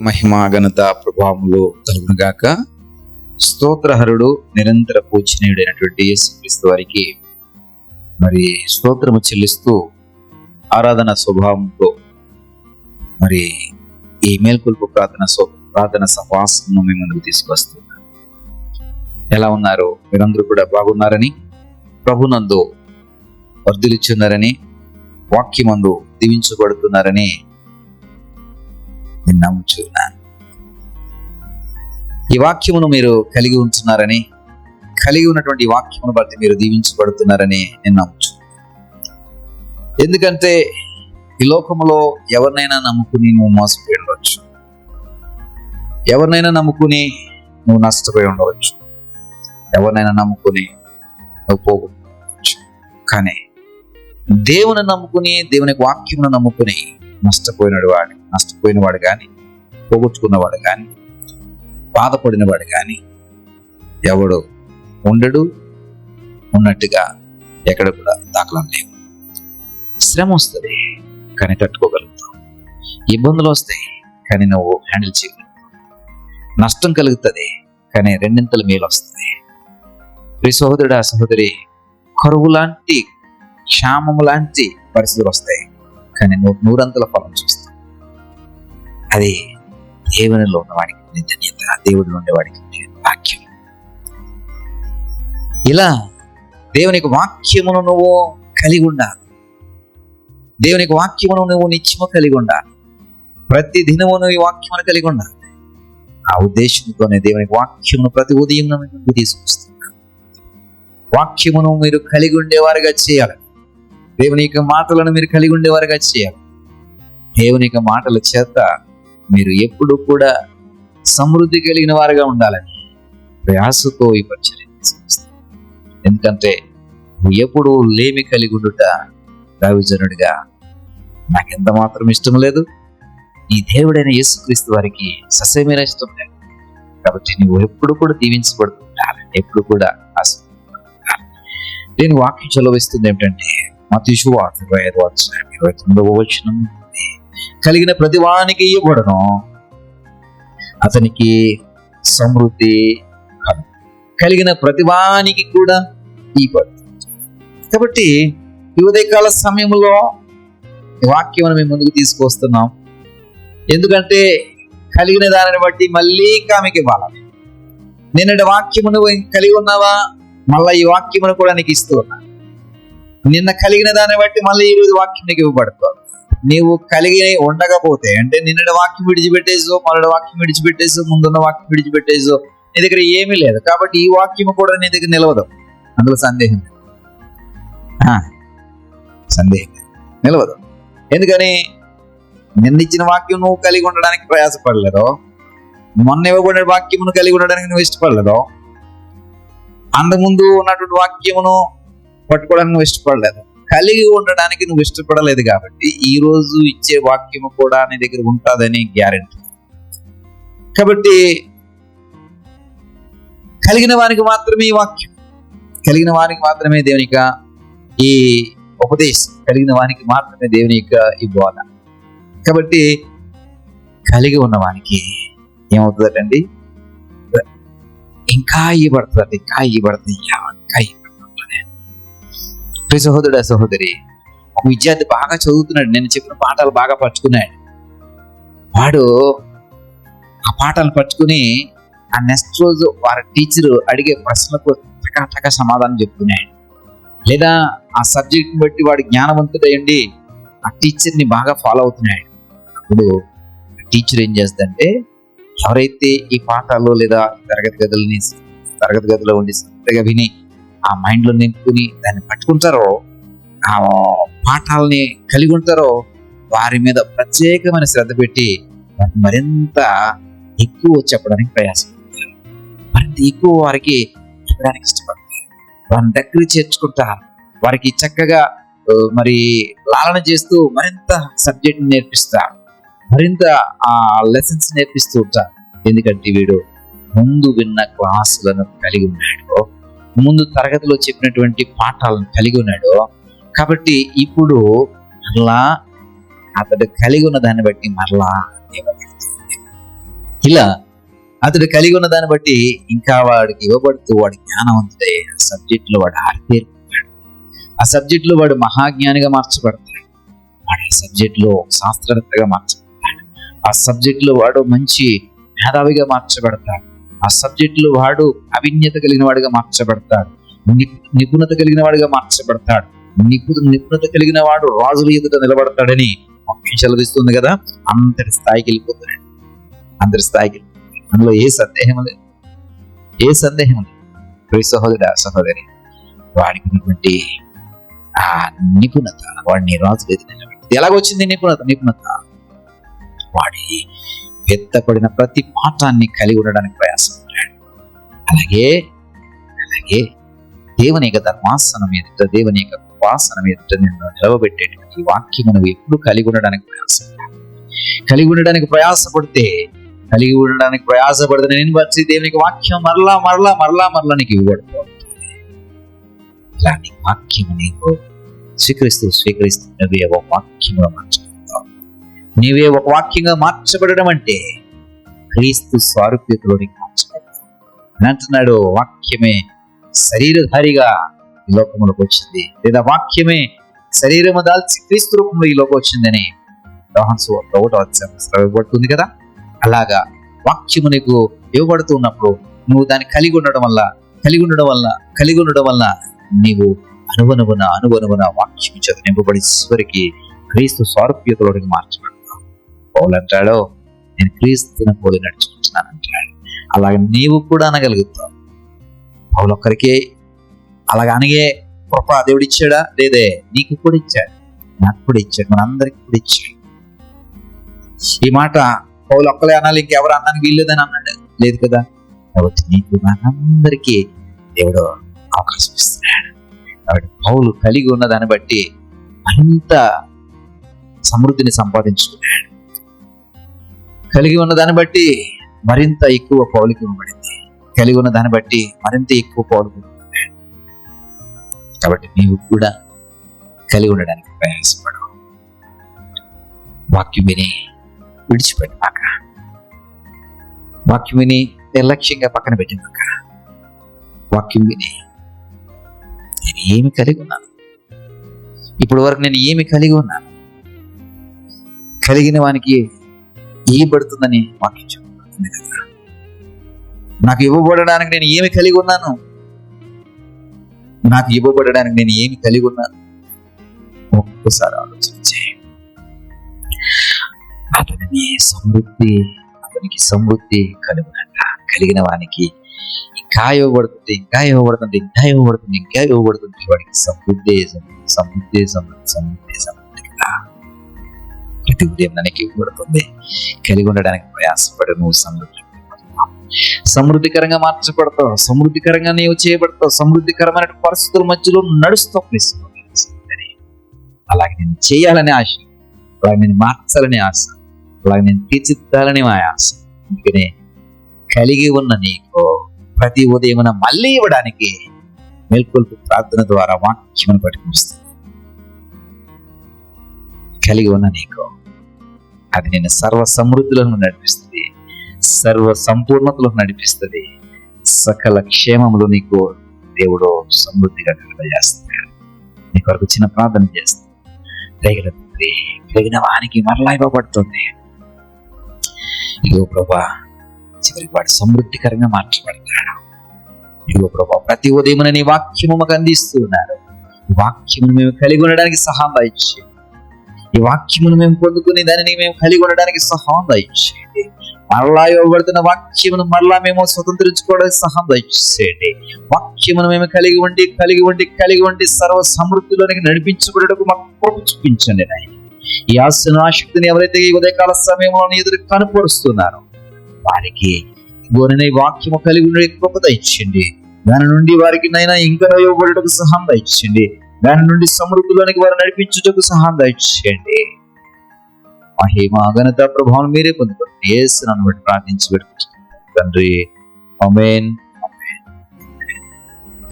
మహిమ ఘనత ప్రభావములు కలుగునుగాక. స్తోత్రహరుడు నిరంతర పూజనీయుడైనటువంటి యేసుక్రీస్తు వారికి మరి స్తోత్రము చెల్లిస్తూ ఆరాధన స్వభావంతో మరి ఈ మేల్కొల్పు ప్రార్థన సహవాసము మీ ముందుకు తీసుకొస్తున్నారు. ఎలా ఉన్నారు? మీరందరూ కూడా బాగున్నారని, ప్రభునందు వర్ధిల్లుచున్నారని, వాక్యమందు దీవించబడుతున్నారని నేను నమ్ముచున్నాను. ఈ వాక్యమును మీరు కలిగి ఉంటున్నారని, కలిగి ఉన్నటువంటి వాక్యమును బట్టి మీరు దీవించబడుతున్నారని నేను నమ్ముచున్నాను. ఎందుకంటే ఈ లోకంలో ఎవరినైనా నమ్ముకుని నువ్వు మోసపోయి ఉండవచ్చు, ఎవరినైనా నమ్ముకుని నువ్వు నష్టపోయి ఉండవచ్చు, ఎవరినైనా నమ్ముకుని నువ్వు పోగొట్టుకోవచ్చు. కానీ దేవుని నమ్ముకుని, దేవుని వాక్యమును నమ్ముకుని నష్టపోయిన వాడు కానీ, పోగొట్టుకున్నవాడు కానీ, బాధపడినవాడు కానీ ఎవడు ఉండడు. ఉన్నట్టుగా ఎక్కడ కూడా దాఖలం లేవు. శ్రమ వస్తుంది కానీ తట్టుకోగలుగుతావు, ఇబ్బందులు వస్తాయి కానీ నువ్వు హ్యాండిల్ చేయగలుగుతావు, నష్టం కలుగుతుంది కానీ రెండింతల మేలు వస్తుంది. ప్రియ సహోదరుడా, సహోదరి, కరువు లాంటి, క్షామము లాంటి పరిస్థితులు వస్తాయి కానీ నువ్వు నూరంతల ఫలం చూస్తావు. అది దేవునిలో ఉన్నవాడికి ధన్యత, దేవుడిలో ఉండేవాడికి వాక్యం. ఇలా దేవునికి వాక్యమును నువ్వు కలిగి ఉండాలి. దేవునికి వాక్యమును నువ్వు నిత్యము కలిగి ఉండాలి. ప్రతి దినము నువ్వు ఈ వాక్యమును కలిగి ఉండాలి. ఆ ఉద్దేశంతోనే దేవునికి వాక్యమును ప్రతి ఉదయం నువ్వు తీసుకొస్తున్నాను. వాక్యమును మీరు కలిగి ఉండేవారుగా చేయాలి. దేవుని యొక్క మాటలను మీరు కలిగి ఉండేవారుగా చేయాలి. దేవుని యొక్క మాటల చేత మీరు ఎప్పుడు కూడా సమృద్ధి కలిగిన వారుగా ఉండాలని ప్రయాసతో ఈ పరిచర్య తీసుకొస్తారు. ఎందుకంటే నువ్వు ఎప్పుడు లేమి కలిగి ఉండుట దైవజనుడిగా నాకెంత మాత్రం ఇష్టం లేదు, ఈ దేవుడైన యేసుక్రీస్తు వారికి ససేమైన ఇష్టం లేదు. కాబట్టి నువ్వు ఎప్పుడు కూడా దీవించబడుతుంటారు, ఎప్పుడు కూడా ఆశీర్వదించబడుతుంటారు. నేను వాక్యం చదివిస్తుంది ఏమిటంటే మత్తయి సువార్త 25:29 కలిగిన ప్రతివానికి ఇవ్వబడును, అతనికి సమృద్ధి కలిగిన ప్రతివానికి కూడా ఇవ్వబడుతుంది. కాబట్టి ఈ ఉదయకాల సమయంలో ఈ వాక్యం మేము ముందుకు తీసుకొస్తున్నాం. ఎందుకంటే కలిగిన దానిని బట్టి మళ్ళీ ఇంకా మీకు ఇవ్వాలి. నిన్నటి వాక్యమును కలిగి ఉన్నావా, మళ్ళీ ఈ వాక్యమును కూడా నీకు ఇస్తూ ఉన్నా. నిన్న కలిగిన దాన్ని బట్టి మళ్ళీ ఈరోజు వాక్యం నీకు ఇవ్వబడుతుంది. నీవు కలిగి ఉండకపోతే, అంటే నిన్నటి వాక్యం విడిచిపెట్టేసో, మరొక వాక్యం విడిచిపెట్టేసో, ముందున్న వాక్యం విడిచిపెట్టేసో, నీ దగ్గర ఏమీ లేదు. కాబట్టి ఈ వాక్యము కూడా నీ దగ్గర నిలవదు. అందులో సందేహం నిలవదు. ఎందుకని నిన్న ఇచ్చిన వాక్యం నువ్వు కలిగి ఉండడానికి ప్రయాసపడలేదో, మొన్న ఇవ్వబడిన వాక్యమును కలిగి ఉండడానికి నువ్వు ఇష్టపడలేదో, అంతకుముందు ఉన్నటువంటి వాక్యమును పట్టుకోవడానికి నువ్వు ఇష్టపడలేదు, కలిగి ఉండడానికి నువ్వు ఇష్టపడలేదు. కాబట్టి ఈ రోజు ఇచ్చే వాక్యము కూడా నీ దగ్గర ఉంటుందని గ్యారెంటీ. కాబట్టి కలిగిన వారికి మాత్రమే ఈ వాక్యం, కలిగిన వారికి మాత్రమే దేవుని యొక్క ఈ ఉపదేశం, కలిగిన వారికి మాత్రమే దేవుని యొక్క ఈ బోధ. కాబట్టి కలిగి ఉన్న వానికి ఏమవుతుందండి, ఇంకా ఇవ్వబడుతుంది, ఇంకా ఇవ్వబడుతుంది. సహోదరుడా, సహోదరి, ఒక విద్యార్థి బాగా చదువుతున్నాడు, నేను చెప్పిన పాఠాలు బాగా పట్టుకున్నాడు. వాడు ఆ పాఠాలు పట్టుకుని ఆ నెక్స్ట్ రోజు వారి టీచరు అడిగే ప్రశ్నలకు టకా సమాధానం చెప్తున్నాడు. లేదా ఆ సబ్జెక్ట్ని బట్టి వాడు జ్ఞానవంతుడయ్యండి ఆ టీచర్ని బాగా ఫాలో అవుతున్నాడు. అప్పుడు టీచర్ ఏం చేస్తుందంటే, ఎవరైతే ఈ పాఠాలు లేదా తరగతి గదిలో ఉండి శ్రద్ధగా విని ఆ మైండ్లో నింపుకుని దాన్ని పట్టుకుంటారో, ఆ పాఠాలని కలిగి ఉంటారో, వారి మీద ప్రత్యేకమైన శ్రద్ధ పెట్టి మరింత ఎక్కువ చెప్పడానికి ప్రయాసపడతారు, మరింత ఎక్కువ వారికి చెప్పడానికి ఇష్టపడతారు, వారిని దగ్గర చేర్చుకుంటారు, వారికి చక్కగా మరి లాలన చేస్తూ మరింత సబ్జెక్ట్ నేర్పిస్తారు, మరింత ఆ లెసన్స్ నేర్పిస్తూ ఉంటారు. ఎందుకంటే వీడు ముందు విన్న క్లాసులను కలిగి ఉన్నాడు, ముందు తరగతిలో చెప్పినటువంటి పాఠాలను కలిగి ఉన్నాడు. కాబట్టి ఇప్పుడు మరలా అతడు కలిగి ఉన్న దాన్ని బట్టి మరలా ఇలా అతడు కలిగి ఉన్న దాన్ని బట్టి ఇంకా వాడికి ఇవ్వబడుతూ వాడి జ్ఞానవంతుడే. ఆ సబ్జెక్ట్ లో వాడు ఆరితేరుతాడు. ఆ సబ్జెక్ట్ లో వాడు మహాజ్ఞానిగా మార్చబడతాడు. వాడు ఆ సబ్జెక్ట్ లో శాస్త్రవేత్తగా మార్చబడతాడు. ఆ సబ్జెక్ట్ లో వాడు మంచి మేధావిగా మార్చబడతాడు. ఆ సబ్జెక్ట్ లో వాడు అవిజ్ఞత కలిగిన వాడిగా మార్చబడతాడు. నిపుణత కలిగిన వాడిగా మార్చబడతాడు. నిపుణత కలిగిన వాడు రాజుల ఎదుట నిలబడతాడని వాక్యం సెలవిస్తుంది కదా. అంతటి స్థాయికి వెళ్ళిపోతాడు. అంతటి స్థాయికి అందులో ఏ సందేహం లేదు. ప్రియ సహోదరుడా, సహోదరి, వాడికి ఉన్నటువంటి ఆ నిపుణత వాడిని రాజుల ఎదుట నిలబెడుతుంది. ఎలాగొచ్చింది నిపుణత? వాడి ఎత్తపడిన ప్రతి పాఠాన్ని కలిగి ఉండడానికి ప్రయాసపడ్డాడు. అలాగే దేవుని యొక్క ధర్మాసనం ఎదుట, దేవుని యొక్క కృపాసనం ఎదుట నిన్ను నిలవబెట్టేటువంటి వాక్యం నువ్వు ఎప్పుడు కలిగి ఉండడానికి ప్రయాసపడితే నేను వచ్చి దేవునికి వాక్యం మరలా నీకు ఇవ్వబడుతూ ఇలాంటి వాక్యం నీకు స్వీకరిస్తూ నువ్వే ఒక వాక్యంగా మార్చబడతావు. నీవే ఒక వాక్యంగా మార్చబడడం అంటే క్రీస్తు స్వారూప్యతలోనికి మార్చబడతావు అని అంటున్నాడు. వాక్యమే శరీరధారిగా ఈ లోకంలోకి వచ్చింది, లేదా వాక్యమే శరీరము దాల్చి క్రీస్తు రూపంలో ఈ లోకం వచ్చిందని యోహాను సువార్త 1వ అధ్యాయంలో ఇవ్వబడుతుంది కదా. అలాగా వాక్యము నీకు ఇవ్వబడుతున్నప్పుడు నువ్వు దాన్ని కలిగి ఉండడం వల్ల నీవు అనువనువున వాక్యం చేత నింపబడి చివరికి క్రీస్తు స్వారూప్యతలోనికి మార్చబడతావు. పౌలు అంటాడు, నేను క్రీస్తుని పోలి నడుచుకుంటున్నాను అంటాడు. అలాగే నీవు కూడా అనగలుగుతావు. పౌలు ఒక్కరికే అలాగ అనగే కృప దేవుడు ఇచ్చాడా? లేదే, నీకు కూడా ఇచ్చాడు, నాకు కూడా ఇచ్చాడు, మనందరికి కూడా ఇచ్చాడు. ఈ మాట పౌలు ఒక్కలే అనాలి, ఇంకెవరు అన్నానికి వీల్లేదని అన్నాడు? లేదు కదా. కాబట్టి నీకు మనందరికీ దేవుడు అవకాశం ఇస్తున్నాడు. కాబట్టి పౌలు కలిగి ఉన్న దాన్ని బట్టి అంత సమృద్ధిని సంపాదించుకున్నాడు. కలిగి ఉన్న దాన్ని బట్టి మరింత ఎక్కువ పౌలుకి ఇవ్వబడింది. కలిగి ఉన్న దాన్ని బట్టి మరింత ఎక్కువ పౌలుకి ఇవ్వబడింది. కాబట్టి నీవు కూడా కలిగి ఉండడానికి ప్రయాసపడు. వాక్యం విని విడిచిపెట్టాక, వాక్యం విని నిర్లక్ష్యంగా పక్కన పెట్టినాక, వాక్యం విని నేను ఏమి కలిగి ఉన్నాను, ఇప్పటి వరకు నేను ఏమి కలిగి ఉన్నాను, కలిగిన వానికి ఇవ్వబడుతుందని వాక్యం చెబుతుంది కదా. నాకు ఇవ్వబడడానికి నేను ఏమి కలిగి ఉన్నాను, ఒక్కసారి ఆలోచించే. అతనికి సమృద్ధి కలిగిన వానికి ఇంకా ఇవ్వబడుతుంది. వాడికి సమృద్ధి కదా. ప్రతి ఉదయం ನನಗೆ ఇవ్వబడుతుంది. కలిగి ఉండడానికి ప్రయాసపడు. నువ్వు సమృద్ధికరంగా మార్చబడతావు. సమృద్ధికరంగా నీవు చేయబడతావు. సమృద్ధికరమైన పరిస్థితుల మధ్యలో నడుస్తావు. అలాగే నేను చేయాలనే ఆశ, అలాగే నేను మార్చాలనే ఆశ, అలాగే నేను తీర్చిదిద్దాలని ఆశ. అందుకనే కలిగి ఉన్న నీకు ప్రతి ఉదయం మళ్ళీ ఇవ్వడానికి మేల్కొల్పు ప్రార్థన ద్వారా వాక్యమును పట్టుకొస్తుంది. కలిగి ఉన్న నీకు అది నేను సర్వ సమృద్ధులను నడిపిస్తుంది, సర్వ సంపూర్ణతలో నడిపిస్తుంది. సకల క్షేమములు నీకు దేవుడు సమృద్ధిగా కలుగజేస్తాడు. నీ కొరకు చిన్న ప్రార్థన చేస్తాడు. కలిగిన వానికి మరలా ఇవ్వబడుతుంది. ఇదిగో ప్రభా, చివరికి వాడు సమృద్ధికరంగా మార్చబడతాడు. ఇదిగో ప్రభా, ప్రతి ఉదయం నీ వాక్యము మాకు అందిస్తూ ఉన్నారు. ఈ వాక్యమును మేము కలిగి ఉండడానికి సహాయం దయచేయండి. ఈ వాక్యమును మేము పొందుకునే దానిని మేము కలిగి ఉండడానికి సహాయం దయచేయండి. మరలా ఇవ్వబడుతున్న వాక్యమును మరలా మేము స్వతంత్రించుకోవడానికి సహాయం దయచేయండి. వాక్యమును మేము కలిగి ఉండి సర్వ సమృద్ధిలోనికి నడిపించబడటకు మాకు కృప చూపించండి నాయన. ఈ ఆశక్తిని ఎవరైతే ఈ ఉదయకాల సమయంలో ఎదురు కనపరుస్తున్నారో వారికి గోనైనా వాక్యము కలిగి ఉండే కృప దయచేయండి. దాని నుండి వారికి నైనా ఇంకా ఇవ్వబడటకు సహాయం దయచేయండి. దాని నుండి సమృద్ధిలోనికి వారు నడిపించుటకు సహాయం దయచేయండి. మహిమ ఘనత ప్రభావం మీరే పొందుకోండి. యేసు నామమున ప్రార్థించి పెట్టుకుంటున్నాను తండ్రి. ఆమేన్.